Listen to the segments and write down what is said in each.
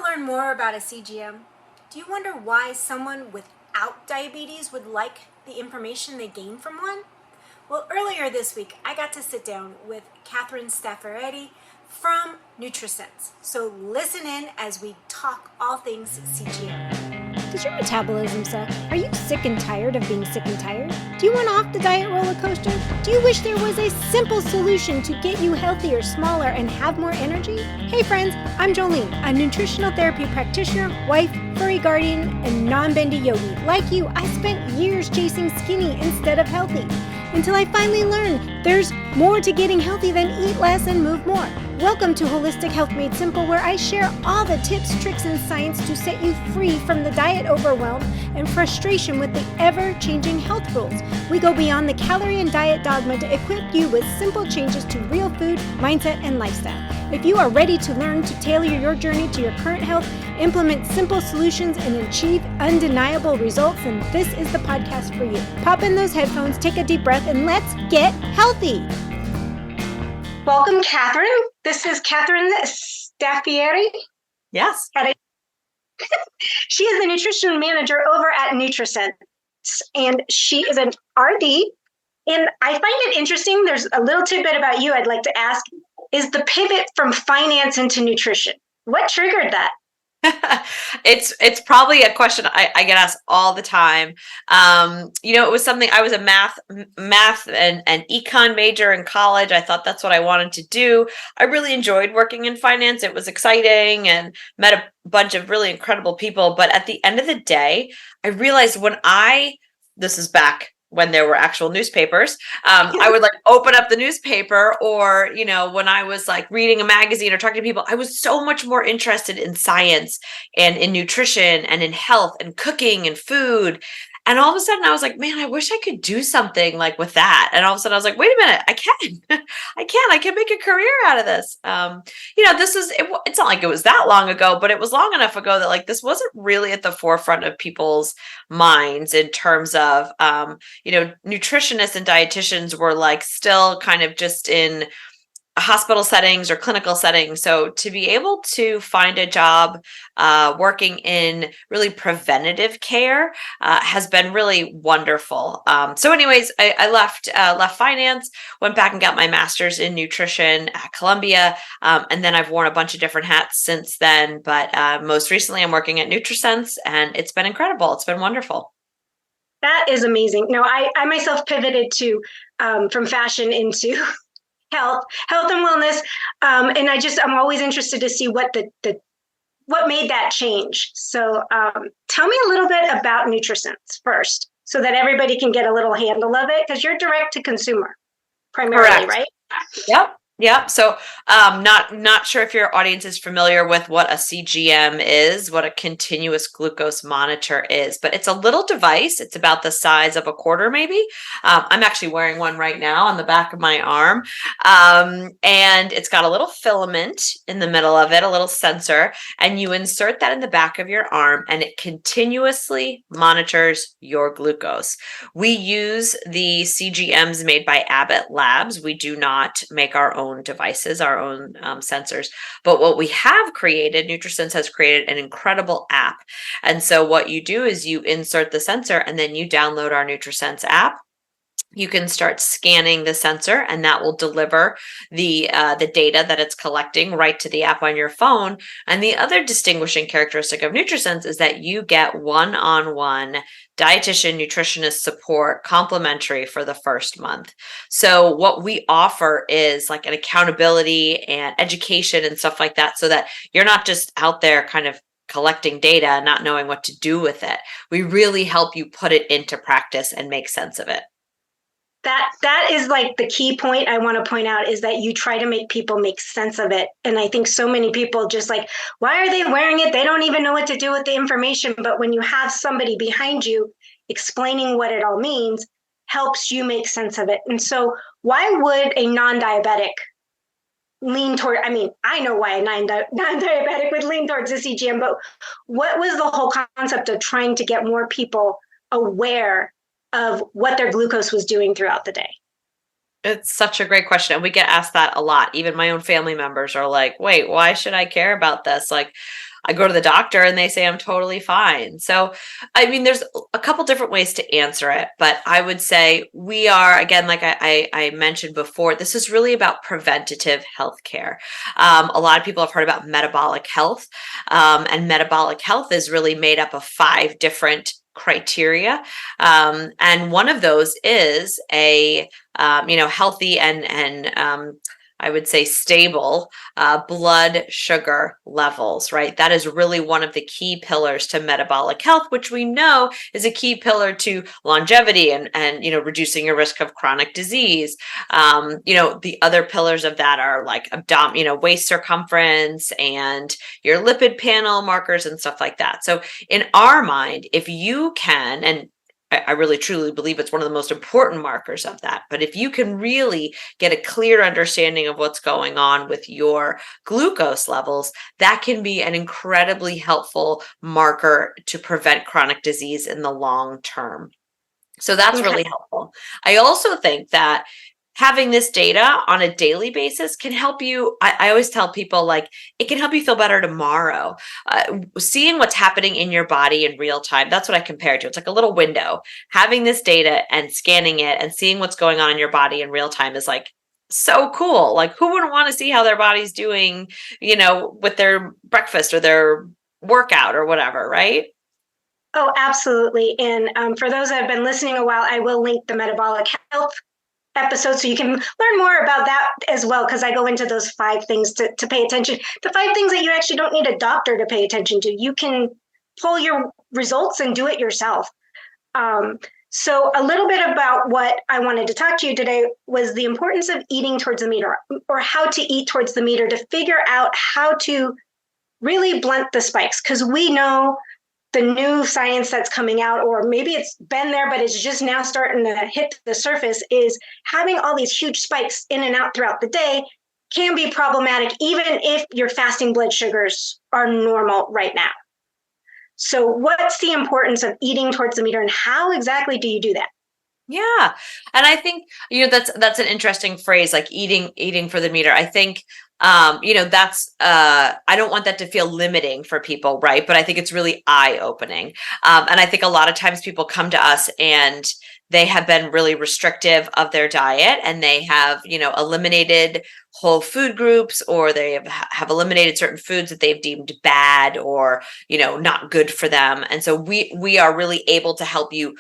learn more about a CGM? Do you wonder why someone without diabetes would like the information they gain from one? Well, earlier this week, I got to sit down with Catherine Staffaretti from Nutrisense. So listen in as we talk all things CGM. Does your metabolism suck? Are you sick and tired of being sick and tired? Do you want off the diet roller coaster? Do you wish there was a simple solution to get you healthier, smaller, and have more energy? Hey friends, I'm Jolene, a nutritional therapy practitioner, wife, furry guardian, and non-bendy yogi. Like you, I spent years chasing skinny instead of healthy, until I finally learned there's more to getting healthy than eat less and move more. Welcome to Holistic Health Made Simple, where I share all the tips, tricks, and science to set you free from the diet overwhelm and frustration with the ever-changing health rules. We go beyond the calorie and diet dogma to equip you with simple changes to real food, mindset, and lifestyle. If you are ready to learn to tailor your journey to your current health, implement simple solutions, and achieve undeniable results, then this is the podcast for you. Pop in those headphones, take a deep breath, and let's get healthy. Welcome, Catherine. This is Catherine Staffaretti. Yes. She is the nutrition manager over at Nutrisense, and she is an RD. And I find it interesting. There's a little tidbit about you I'd like to ask, is the pivot from finance into nutrition. What triggered that? It's probably a question I get asked all the time. It was something. I was a math and econ major in college. I thought that's what I wanted to do. I really enjoyed working in finance. It was exciting and met a bunch of really incredible people. But at the end of the day, I realized this is back when there were actual newspapers, I would open up the newspaper, or, when I was reading a magazine or talking to people, I was so much more interested in science and in nutrition and in health and cooking and food. And all of a sudden I was like, man, I wish I could do something with that. And all of a sudden I was like, wait a minute, I can make a career out of this. It's not like it was that long ago, but it was long enough ago that this wasn't really at the forefront of people's minds in terms of, nutritionists and dietitians were still kind of just in hospital settings or clinical settings. So to be able to find a job working in really preventative care has been really wonderful. So anyways, I left finance, went back and got my master's in nutrition at Columbia. And then I've worn a bunch of different hats since then. But most recently I'm working at Nutrisense, and it's been incredible. It's been wonderful. That is amazing. No, I myself pivoted from fashion into health and wellness. And I'm always interested to see what what made that change. So tell me a little bit about Nutrisense first, so that everybody can get a little handle of it, because you're direct to consumer primarily, Correct. Right? Yep. So, not sure if your audience is familiar with what a CGM is, what a continuous glucose monitor is, but it's a little device. It's about the size of a quarter, maybe. I'm actually wearing one right now on the back of my arm. And it's got a little filament in the middle of it, a little sensor, and you insert that in the back of your arm, and it continuously monitors your glucose. We use the CGMs made by Abbott Labs. We do not make our own devices, our own sensors. But what we have created, Nutrisense has created an incredible app. And so what you do is you insert the sensor, and then you download our Nutrisense app. You can start scanning the sensor, and that will deliver the data that it's collecting right to the app on your phone. And the other distinguishing characteristic of Nutrisense is that you get one-on-one dietitian nutritionist support complimentary for the first month. So what we offer is an accountability and education and stuff like that, so that you're not just out there kind of collecting data and not knowing what to do with it. We really help you put it into practice and make sense of it. That is the key point I want to point out, is that you try to make people make sense of it. And I think so many people just why are they wearing it? They don't even know what to do with the information. But when you have somebody behind you explaining what it all means, helps you make sense of it. And so why would a non-diabetic lean toward, I know why a non-diabetic would lean towards the CGM, but what was the whole concept of trying to get more people aware of what their glucose was doing throughout the day? It's such a great question. And we get asked that a lot. Even my own family members are like, wait, why should I care about this? I go to the doctor and they say I'm totally fine. So, I mean, there's a couple different ways to answer it, but I would say we are, again, like I mentioned before, this is really about preventative health care. A lot of people have heard about metabolic health, and metabolic health is really made up of 5 different criteria. And one of those is a healthy and I would say stable blood sugar levels, right? That is really one of the key pillars to metabolic health, which we know is a key pillar to longevity and reducing your risk of chronic disease. The other pillars of that are like waist circumference and your lipid panel markers and stuff like that. So in our mind, if you can, and I really truly believe it's one of the most important markers of that. But if you can really get a clear understanding of what's going on with your glucose levels, that can be an incredibly helpful marker to prevent chronic disease in the long term. So that's Okay. really helpful. I also think that having this data on a daily basis can help you. I always tell people, like, it can help you feel better tomorrow. Seeing what's happening in your body in real time, that's what I compare it to. It's like a little window. Having this data and scanning it and seeing what's going on in your body in real time is like so cool. Like, who wouldn't want to see how their body's doing, with their breakfast or their workout or whatever, right? Oh, absolutely. And for those that have been listening a while, I will link the metabolic health episode so you can learn more about that as well, because I go into those 5 things to pay attention. The 5 things that you actually don't need a doctor to pay attention to. You can pull your results and do it yourself. So a little bit about what I wanted to talk to you today was the importance of eating towards the meter, or how to eat towards the meter, to figure out how to really blunt the spikes, because we know the new science that's coming out, or maybe it's been there, but it's just now starting to hit the surface, is having all these huge spikes in and out throughout the day can be problematic, even if your fasting blood sugars are normal right now. So what's the importance of eating towards the meter, and how exactly do you do that? Yeah. And I think, that's an interesting phrase, like eating for the meter. I think, that's, I don't want that to feel limiting for people, right? But I think it's really eye-opening. And I think a lot of times people come to us and they have been really restrictive of their diet, and they have, eliminated whole food groups, or they have eliminated certain foods that they've deemed bad or, not good for them. And so we are really able to help you,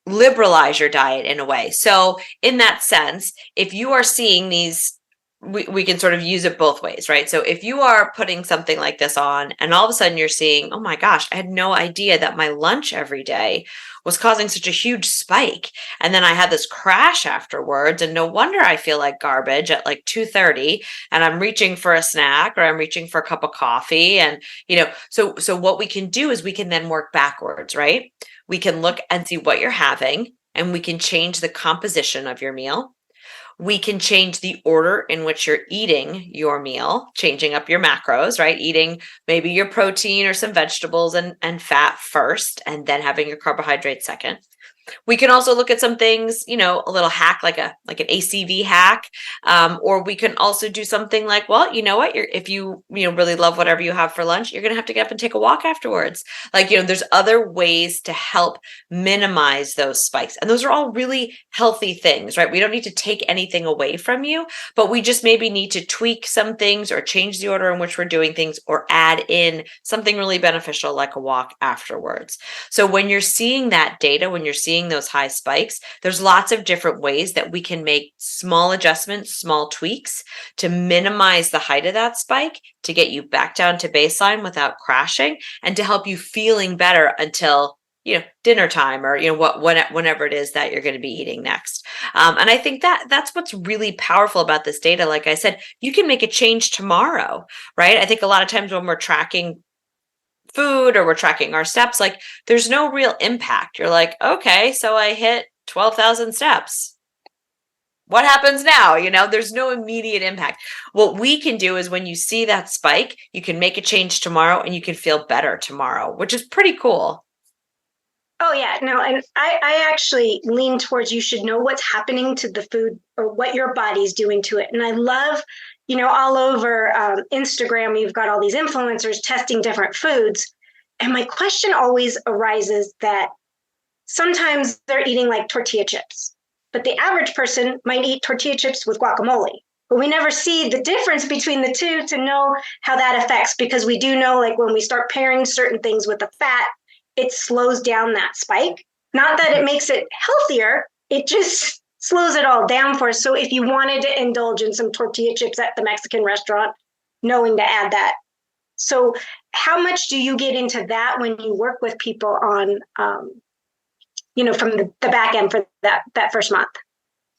liberalize your diet in a way. So in that sense, if you are seeing these, we can sort of use it both ways, right? So if you are putting something like this on and all of a sudden you're seeing, oh my gosh, I had no idea that my lunch every day was causing such a huge spike. And then I had this crash afterwards, and no wonder I feel like garbage at like 2:30, and I'm reaching for a snack or I'm reaching for a cup of coffee. And, so what we can do is we can then work backwards, right? We can look and see what you're having, and we can change the composition of your meal. We can change the order in which you're eating your meal, changing up your macros, right? Eating maybe your protein or some vegetables and fat first, and then having your carbohydrates second. We can also look at some things, a little hack, like an ACV hack, or we can also do something like, well, you know what, if you really love whatever you have for lunch, you're gonna have to get up and take a walk afterwards. Like, there's other ways to help minimize those spikes, and those are all really healthy things, right? We don't need to take anything away from you, but we just maybe need to tweak some things, or change the order in which we're doing things, or add in something really beneficial like a walk afterwards. So when you're seeing that data, when you're seeing those high spikes, there's lots of different ways that we can make small adjustments, small tweaks to minimize the height of that spike, to get you back down to baseline without crashing, and to help you feeling better until dinner time, or whenever it is that you're going to be eating next. And I think that's what's really powerful about this data. Like I said, you can make a change tomorrow, right? I think a lot of times when we're tracking food or we're tracking our steps, like, there's no real impact. You're like, okay, so I hit 12,000 steps. What happens now? There's no immediate impact. What we can do is, when you see that spike, you can make a change tomorrow and you can feel better tomorrow, which is pretty cool. Oh, yeah, no, and I actually lean towards, you should know what's happening to the food, or what your body's doing to it. And I love all over Instagram, you've got all these influencers testing different foods. And my question always arises that sometimes they're eating like tortilla chips, but the average person might eat tortilla chips with guacamole. But we never see the difference between the two to know how that affects, because we do know, like, when we start pairing certain things with the fat, it slows down that spike. Not that it makes it healthier, it just slows it all down for us. So if you wanted to indulge in some tortilla chips at the Mexican restaurant, knowing to add that. So how much do you get into that when you work with people on, from the back end for that first month?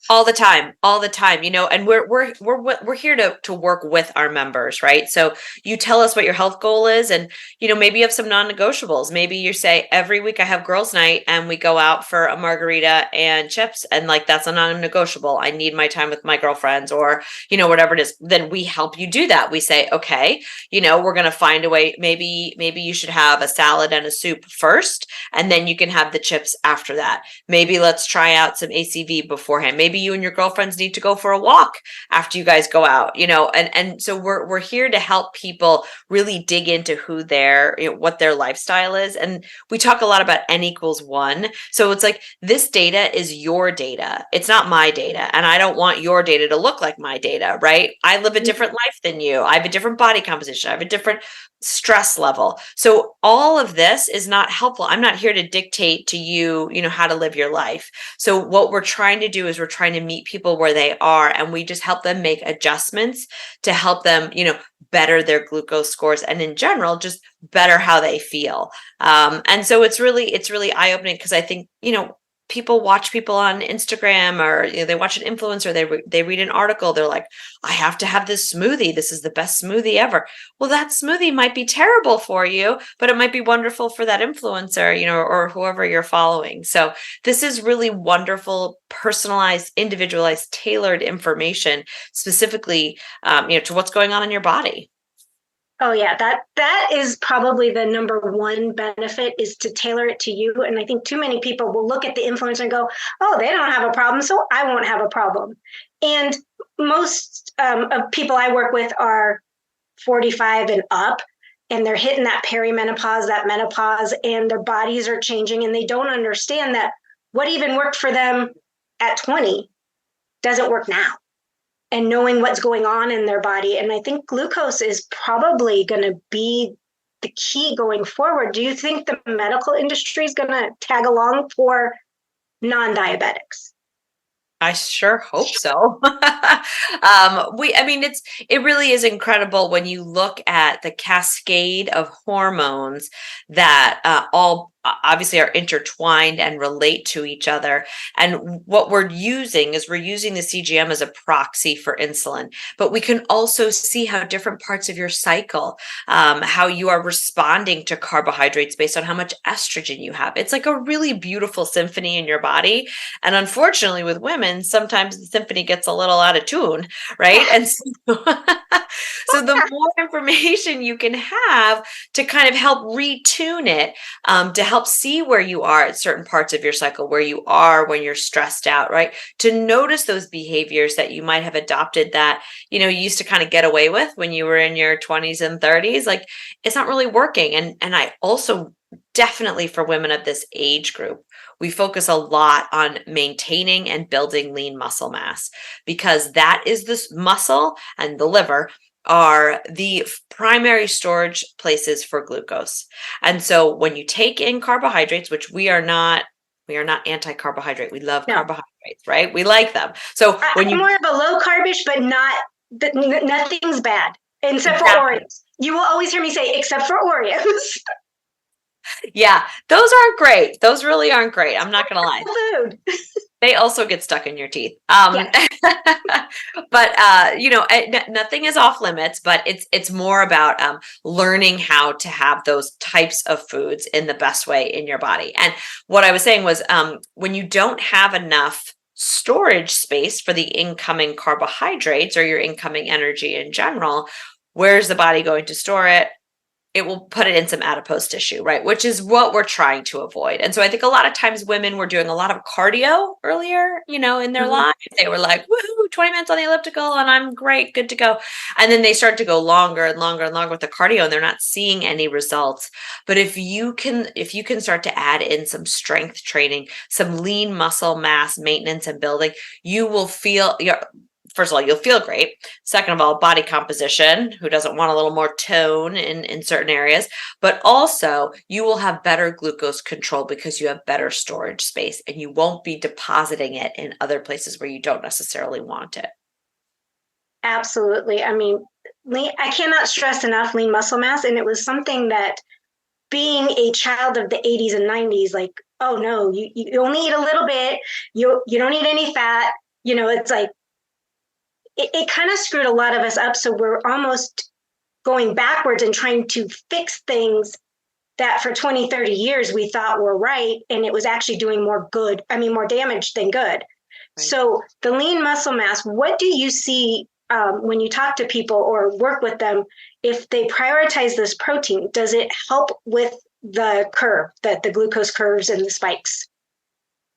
All the time, and we're here to work with our members, right? So you tell us what your health goal is, and maybe you have some non-negotiables. Maybe you say, every week I have girls' night and we go out for a margarita and chips, and like, that's a non-negotiable. I need my time with my girlfriends, or whatever it is. Then we help you do that. We say, okay, we're going to find a way. Maybe you should have a salad and a soup first, and then you can have the chips after that. Maybe let's try out some ACV beforehand. Maybe you and your girlfriends need to go for a walk after you guys go out, and so we're here to help people really dig into who what their lifestyle is. And we talk a lot about N=1. So it's like, this data is your data. It's not my data. And I don't want your data to look like my data, right? I live a different life than you. I have a different body composition. I have a different stress level. So all of this is not helpful. I'm not here to dictate to you, how to live your life. So what we're trying to do is we're trying to meet people where they are, and we just help them make adjustments to help them, better their glucose scores, and in general, just better how they feel. And so it's really eye-opening, because I think, people watch people on Instagram, or they watch an influencer, they read an article, they're like, I have to have this smoothie. This is the best smoothie ever. Well, that smoothie might be terrible for you, but it might be wonderful for that influencer, or whoever you're following. So this is really wonderful, personalized, individualized, tailored information specifically, to what's going on in your body. Oh yeah, that is probably the number one benefit, is to tailor it to you. And I think too many people will look at the influencer and go, oh, they don't have a problem, so I won't have a problem. And most of people I work with are 45 and up, and they're hitting that perimenopause, that menopause, and their bodies are changing, and they don't understand that what even worked for them at 20 doesn't work now. And knowing what's going on in their body. And I think glucose is probably going to be the key going forward. Do you think the medical industry is going to tag along for non-diabetics? I sure hope so. It really is incredible when you look at the cascade of hormones that all obviously are intertwined and relate to each other. And what we're using the CGM as a proxy for insulin, but we can also see how different parts of your cycle, how you are responding to carbohydrates based on how much estrogen you have. It's like a really beautiful symphony in your body. And unfortunately with women, sometimes the symphony gets a little out of tune, right? And so, so the more information you can have to kind of help retune it, to help see where you are at certain parts of your cycle, where you are when you're stressed out, right? To notice those behaviors that you might have adopted that, you used to kind of get away with when you were in your 20s and 30s, like, it's not really working. And I also definitely, for women of this age group, we focus a lot on maintaining and building lean muscle mass, because that is this muscle, and the liver are the primary storage places for glucose. And so when you take in carbohydrates, which we are not anti-carbohydrate. We love carbohydrates, right? We like them. So I'm more of a low carbish, but nothing's bad except for Oreos. You will always hear me say, except for Oreos. Yeah, those aren't great. Those really aren't great. I'm not going to lie. Food. They also get stuck in your teeth. Yes. But nothing is off limits, but it's more about learning how to have those types of foods in the best way in your body. And what I was saying was, when you don't have enough storage space for the incoming carbohydrates or your incoming energy in general, where's the body going to store it? it will put it in some adipose tissue, right? Which is what we're trying to avoid. And so I think a lot of times women were doing a lot of cardio earlier, in their Mhm. lives. They were like, woohoo, 20 minutes on the elliptical and I'm great, good to go. And then they start to go longer and longer and longer with the cardio and they're not seeing any results. But if you can start to add in some strength training, some lean muscle mass maintenance and building, you will feel first of all, you'll feel great. Second of all, body composition, who doesn't want a little more tone in certain areas, but also you will have better glucose control because you have better storage space and you won't be depositing it in other places where you don't necessarily want it. Absolutely. I mean, I cannot stress enough lean muscle mass. And it was something that being a child of the 80s and 90s, like, oh no, you only eat a little bit, you don't eat any fat. It's like it kind of screwed a lot of us up. So we're almost going backwards and trying to fix things that for 20, 30 years we thought were right. And it was actually doing more damage than good. Right. So the lean muscle mass, what do you see when you talk to people or work with them? If they prioritize this protein, does it help with the glucose curves and the spikes?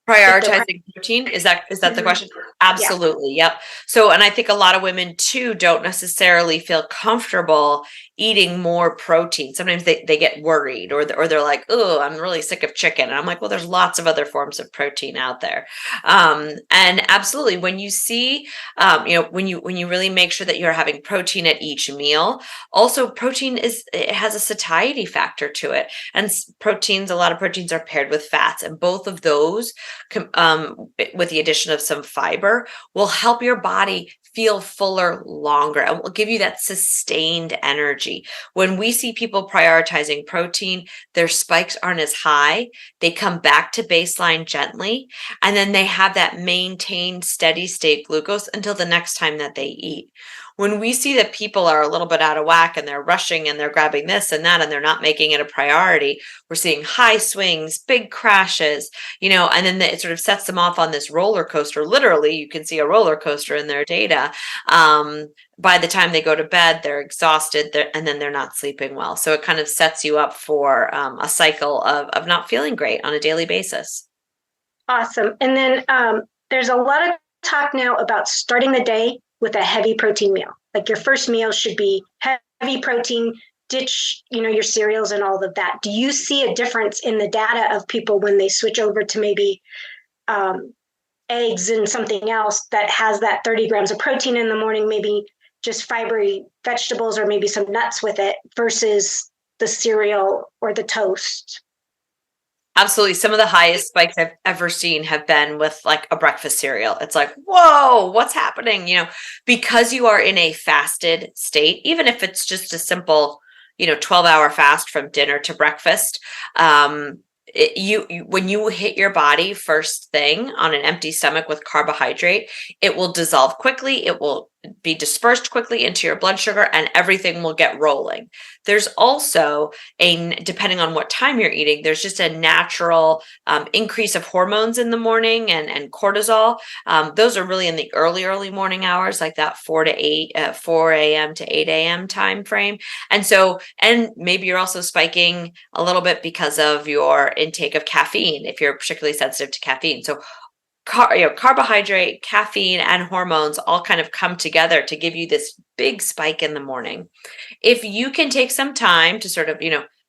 Prioritizing protein, is that the Mhm. question? Yeah. Absolutely. Yep. So, and I think a lot of women too don't necessarily feel comfortable eating more protein. Sometimes they get worried or they're like, oh, I'm really sick of chicken. And I'm like, well, there's lots of other forms of protein out there. And absolutely, when you see, when you really make sure that you're having protein at each meal, also protein it has a satiety factor to it. And a lot of proteins are paired with fats, and both of those with the addition of some fiber, will help your body feel fuller longer and will give you that sustained energy. When we see people prioritizing protein, their spikes aren't as high. They come back to baseline gently, and then they have that maintained steady state glucose until the next time that they eat. When we see that people are a little bit out of whack and they're rushing and they're grabbing this and that and they're not making it a priority, we're seeing high swings, big crashes, and then it sort of sets them off on this roller coaster. Literally, you can see a roller coaster in their data. By the time they go to bed, they're exhausted, and then they're not sleeping well. So it kind of sets you up for a cycle of not feeling great on a daily basis. Awesome. And then there's a lot of talk now about starting the day with a heavy protein meal. Like your first meal should be heavy protein, ditch, your cereals and all of that. Do you see a difference in the data of people when they switch over to maybe eggs and something else that has that 30 grams of protein in the morning, maybe just fibery vegetables or maybe some nuts with it versus the cereal or the toast? Absolutely. Some of the highest spikes I've ever seen have been with like a breakfast cereal. It's like, whoa, what's happening? Because you are in a fasted state, even if it's just a simple, 12-hour fast from dinner to breakfast. When you hit your body first thing on an empty stomach with carbohydrate, it will dissolve quickly. It will be dispersed quickly into your blood sugar and everything will get rolling. There's also depending on what time you're eating, there's just a natural increase of hormones in the morning and cortisol. Those are really in the early morning hours, like that 4 a.m. to 8 a.m. time frame. And maybe you're also spiking a little bit because of your intake of caffeine, if you're particularly sensitive to caffeine. So carbohydrate, caffeine, and hormones all kind of come together to give you this big spike in the morning. If you can take some time to sort of,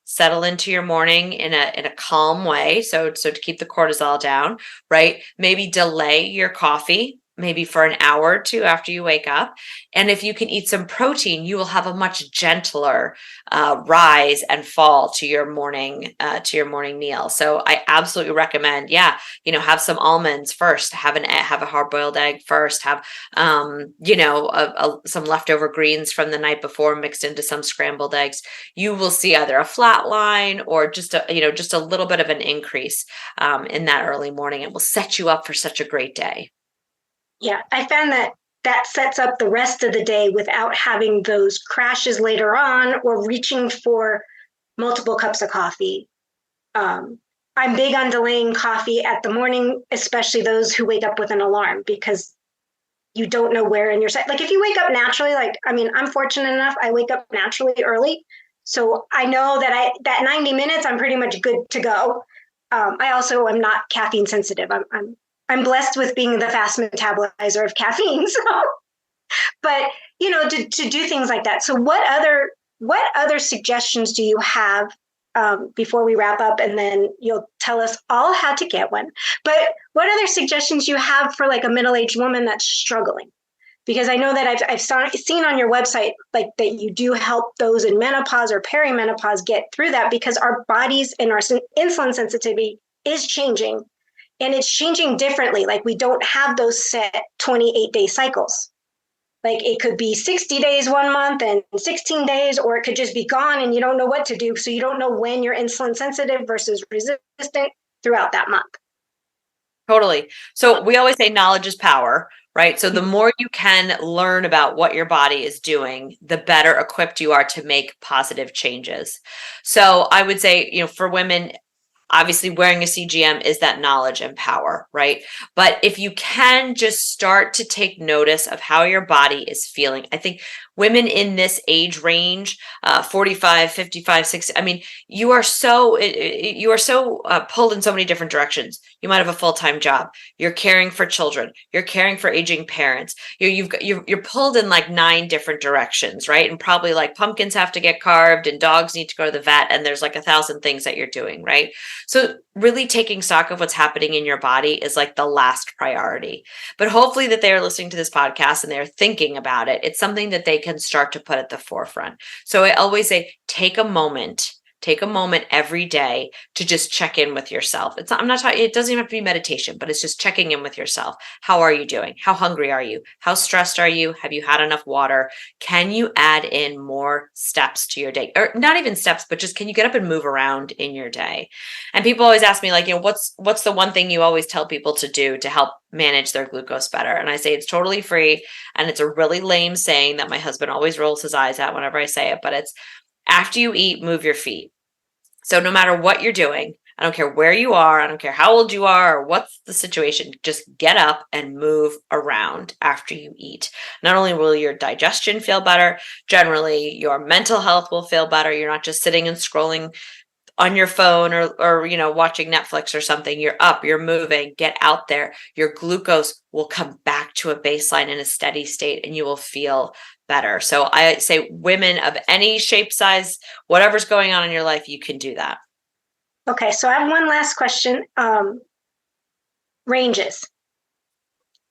settle into your morning in a calm way, so to keep the cortisol down, right? Maybe delay your coffee, maybe for an hour or two after you wake up. And if you can eat some protein, you will have a much gentler rise and fall to your morning meal. So I absolutely recommend, have some almonds first, have a hard-boiled egg first, have some leftover greens from the night before mixed into some scrambled eggs. You will see either a flat line or just a little bit of an increase in that early morning. It will set you up for such a great day. Yeah, I found that sets up the rest of the day without having those crashes later on or reaching for multiple cups of coffee. I'm big on delaying coffee at the morning, especially those who wake up with an alarm, because you don't know where in your set. Like if you wake up naturally, I'm fortunate enough, I wake up naturally early. So I know that 90 minutes, I'm pretty much good to go. I also am not caffeine sensitive. I'm blessed with being the fast metabolizer of caffeine. So, but to do things like that. So what other suggestions do you have before we wrap up, and then you'll tell us all how to get one. But what other suggestions you have for like a middle-aged woman that's struggling? Because I know that I've seen on your website like that you do help those in menopause or perimenopause get through that, because our bodies and our insulin sensitivity is changing, and it's changing differently. Like we don't have those set 28-day cycles. Like it could be 60 days 1 month and 16 days, or it could just be gone and you don't know what to do. So you don't know when you're insulin sensitive versus resistant throughout that month. Totally. So we always say knowledge is power, right? So the more you can learn about what your body is doing, the better equipped you are to make positive changes. So I would say, for women, obviously wearing a CGM is that knowledge and power, right? But if you can just start to take notice of how your body is feeling, I think women in this age range, 45, 55, 60, I mean, you are so pulled in so many different directions. You might have a full-time job. You're caring for children. You're caring for aging parents. You're pulled in like 9 different directions, right? And probably like pumpkins have to get carved and dogs need to go to the vet, and there's like 1,000 things that you're doing, right? So really taking stock of what's happening in your body is like the last priority. But hopefully that they are listening to this podcast and they're thinking about it. It's something that they can start to put at the forefront. So I always say, take a moment every day to just check in with yourself. I'm not talking, it doesn't even have to be meditation, but it's just checking in with yourself. How are you doing? How hungry are you? How stressed are you? Have you had enough water? Can you add in more steps to your day? Or not even steps, but just can you get up and move around in your day? And people always ask me like, what's the one thing you always tell people to do to help manage their glucose better? And I say it's totally free. And it's a really lame saying that my husband always rolls his eyes at whenever I say it, but it's after you eat, move your feet. So no matter what you're doing, I don't care where you are, I don't care how old you are or what's the situation, just get up and move around after you eat. Not only will your digestion feel better, generally your mental health will feel better. You're not just sitting and scrolling on your phone or watching Netflix or something. You're up, you're moving, get out there. Your glucose will come back to a baseline in a steady state and you will feel better. So I say women of any shape, size, whatever's going on in your life, you can do that. Okay, so I have one last question. Ranges.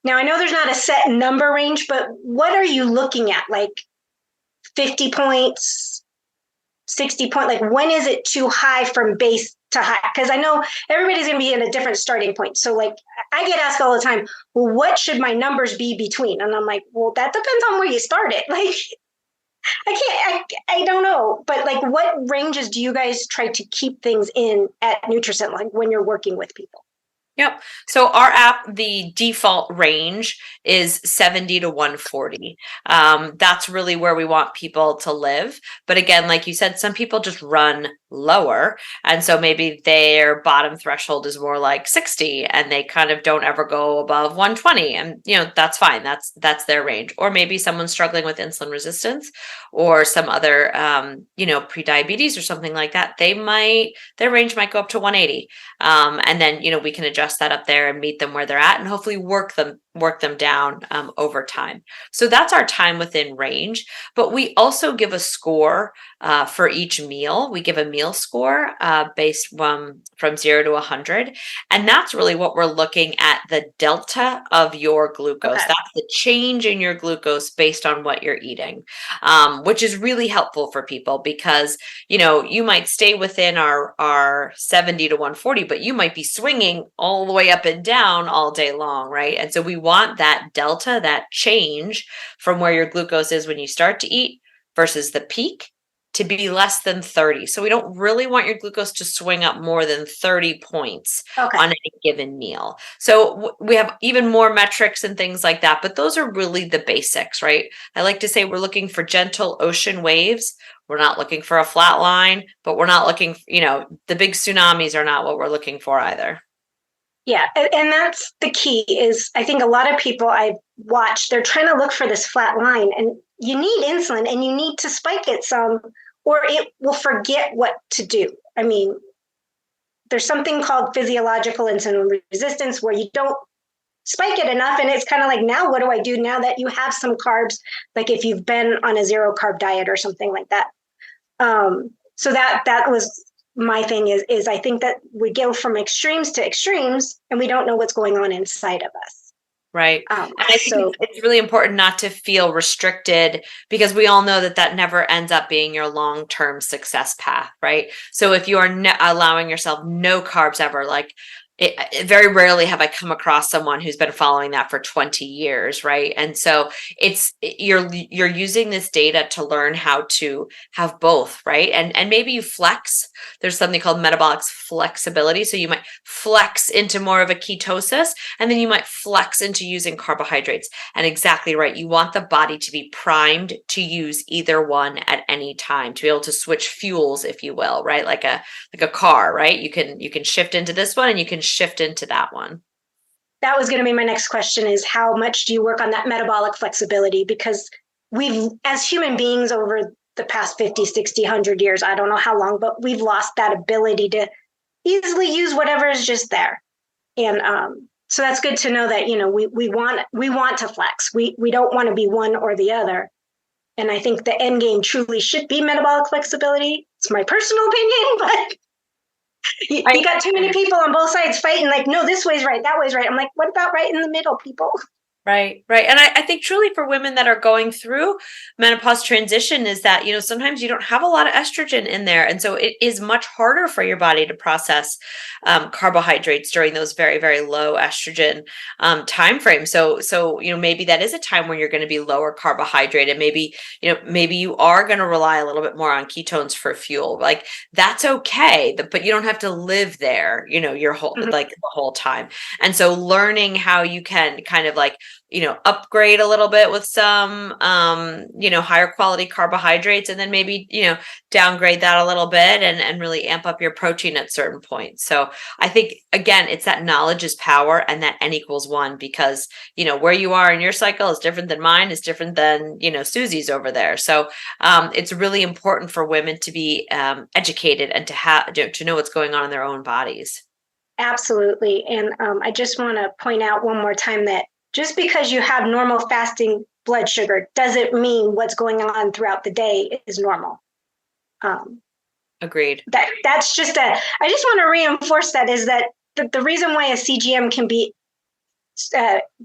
Now I know there's not a set number range, but what are you looking at? Like 50 points, 60 point, like when is it too high from base to high? Because I know everybody's going to be in a different starting point. So like I get asked all the time, well, what should my numbers be between? And I'm like, well, that depends on where you started. Like I don't know. But like what ranges do you guys try to keep things in at Nutrisense, like when you're working with people? Yep. So our app, the default range is 70 to 140. That's really where we want people to live. But again, like you said, some people just run lower. And so maybe their bottom threshold is more like 60 and they kind of don't ever go above 120. And, that's fine. That's their range. Or maybe someone's struggling with insulin resistance or some other, pre-diabetes or something like that. Their range might go up to 180. And then, we can adjust that up there and meet them where they're at and hopefully work them down over time. So that's our time within range. But we also give a score for each meal. We give a meal score based from 0 to 100. And that's really what we're looking at, the delta of your glucose. Okay. That's the change in your glucose based on what you're eating, which is really helpful for people because, you might stay within our 70 to 140, but you might be swinging all the way up and down all day long, right? And so we want that delta, that change from where your glucose is when you start to eat versus the peak to be less than 30. So we don't really want your glucose to swing up more than 30 points on any given meal. So we have even more metrics and things like that, but those are really the basics, right? I like to say we're looking for gentle ocean waves. We're not looking for a flat line, but we're not looking, the big tsunamis are not what we're looking for either. Yeah, and that's the key is I think a lot of people I watch, they're trying to look for this flat line, and you need insulin and you need to spike it some or it will forget what to do. I mean, there's something called physiological insulin resistance where you don't spike it enough, and it's kind of like, now what do I do now that you have some carbs, like if you've been on a zero carb diet or something like that. So that was my thing is I think that we go from extremes to extremes and we don't know what's going on inside of us. Right. And I think it's really important not to feel restricted, because we all know that never ends up being your long-term success path, right? So if you are allowing yourself no carbs ever, like very rarely have I come across someone who's been following that for 20 years, right? And so you're using this data to learn how to have both, right? And maybe you flex. There's something called metabolic flexibility. So you might flex into more of a ketosis, and then you might flex into using carbohydrates. And exactly right. You want the body to be primed to use either one at any time, to be able to switch fuels, if you will, right? Like a car, right? You can shift into this one and you can shift into that one. That was going to be my next question, is how much do you work on that metabolic flexibility? Because we've, as human beings over the past 50, 60, 100 years, I don't know how long, but we've lost that ability to easily use whatever is just there. And so that's good to know that, we want to flex. We don't want to be one or the other. And I think the end game truly should be metabolic flexibility. It's my personal opinion, but you got too many people on both sides fighting, like, no, this way's right, that way's right. I'm like, what about right in the middle, people? Right. And I think truly for women that are going through menopause transition is that, sometimes you don't have a lot of estrogen in there. And so it is much harder for your body to process carbohydrates during those very, very low estrogen time frames. So, maybe that is a time when you're going to be lower carbohydrate, and maybe you are going to rely a little bit more on ketones for fuel. Like, that's okay, but you don't have to live there, your whole, like the whole time. And so learning how you can kind of like, upgrade a little bit with some, higher quality carbohydrates, and then maybe, downgrade that a little bit and really amp up your protein at certain points. So I think, again, it's that knowledge is power, and that N equals 1, because, where you are in your cycle is different than mine, is different than, Susie's over there. So it's really important for women to be educated and to know what's going on in their own bodies. Absolutely. And I just want to point out one more time that just because you have normal fasting blood sugar doesn't mean what's going on throughout the day is normal. Agreed. That's just I just want to reinforce that, is that the reason why a CGM can be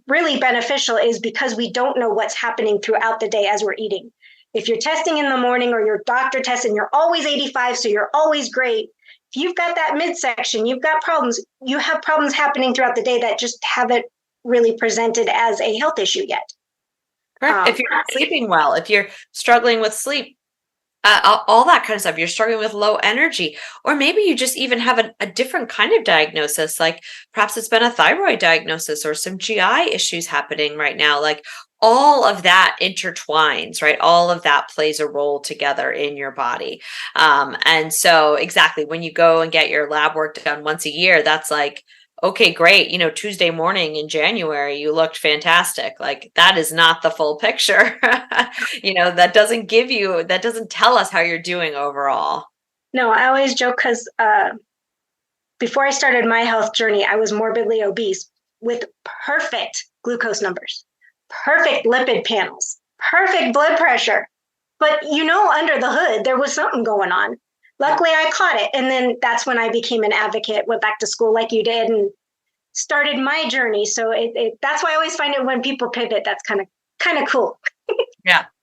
really beneficial is because we don't know what's happening throughout the day as we're eating. If you're testing in the morning, or your doctor tests and you're always 85, so you're always great. If you've got that midsection, you've got problems. You have problems happening throughout the day that just haven't really presented as a health issue yet. Correct. If you're not sleeping well, if you're struggling with sleep, all that kind of stuff, you're struggling with low energy, or maybe you just even have a different kind of diagnosis, like perhaps it's been a thyroid diagnosis or some GI issues happening right now. Like, all of that intertwines, right? All of that plays a role together in your body. And so exactly, when you go and get your lab work done once a year, that's like, okay, great. Tuesday morning in January, you looked fantastic. Like, that is not the full picture. That doesn't tell us how you're doing overall. No, I always joke because before I started my health journey, I was morbidly obese with perfect glucose numbers, perfect lipid panels, perfect blood pressure. But under the hood, there was something going on. Luckily, I caught it. And then that's when I became an advocate, went back to school like you did, and started my journey. So that's why I always find it when people pivot, that's kind of cool.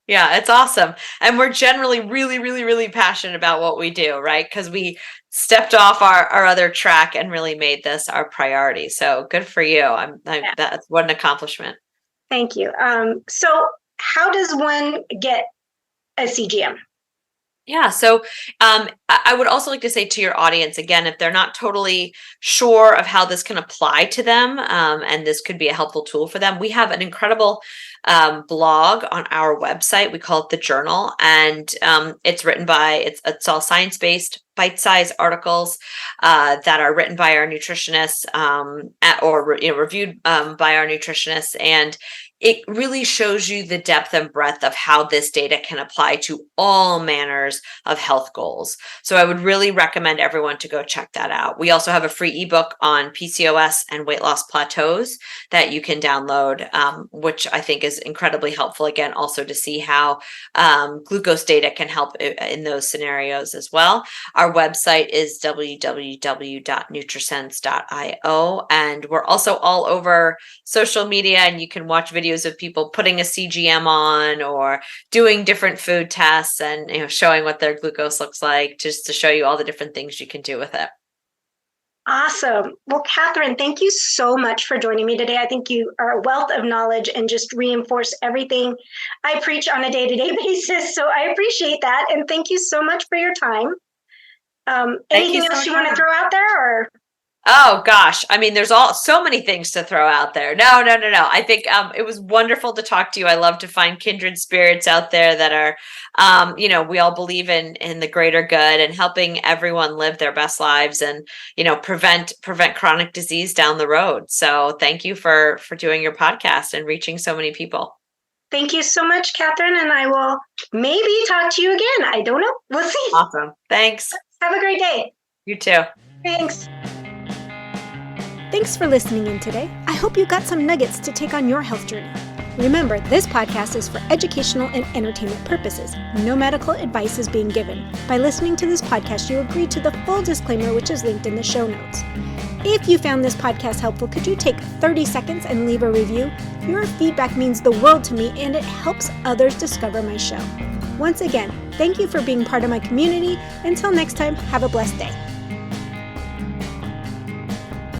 Yeah, it's awesome. And we're generally really, really, really passionate about what we do, right? Because we stepped off our other track and really made this our priority. So good for you. That's what an accomplishment. Thank you. So how does one get a CGM? Yeah. So I would also like to say to your audience, again, if they're not totally sure of how this can apply to them, and this could be a helpful tool for them, we have an incredible blog on our website. We call it The Journal, and it's written by, it's all science-based, bite-sized articles that are written by our nutritionists or reviewed by our nutritionists. And it really shows you the depth and breadth of how this data can apply to all manners of health goals. So I would really recommend everyone to go check that out. We also have a free ebook on PCOS and weight loss plateaus that you can download, which I think is incredibly helpful, again, also to see how glucose data can help in those scenarios as well. Our website is www.nutrisense.io, and we're also all over social media, and you can watch videos of people putting a CGM on or doing different food tests and showing what their glucose looks like, just to show you all the different things you can do with it. Awesome. Well, Catherine, thank you so much for joining me today. I think you are a wealth of knowledge and just reinforce everything I preach on a day-to-day basis. So I appreciate that. And thank you so much for your time. Anything else you want to throw out there, or? Oh gosh. I mean, there's so many things to throw out there. No. I think it was wonderful to talk to you. I love to find kindred spirits out there that are, we all believe in the greater good and helping everyone live their best lives and, prevent chronic disease down the road. So thank you for doing your podcast and reaching so many people. Thank you so much, Catherine. And I will maybe talk to you again. I don't know. We'll see. Awesome. Thanks. Have a great day. You too. Thanks. Thanks for listening in today. I hope you got some nuggets to take on your health journey. Remember, this podcast is for educational and entertainment purposes. No medical advice is being given. By listening to this podcast, you agree to the full disclaimer, which is linked in the show notes. If you found this podcast helpful, could you take 30 seconds and leave a review? Your feedback means the world to me, and it helps others discover my show. Once again, thank you for being part of my community. Until next time, have a blessed day.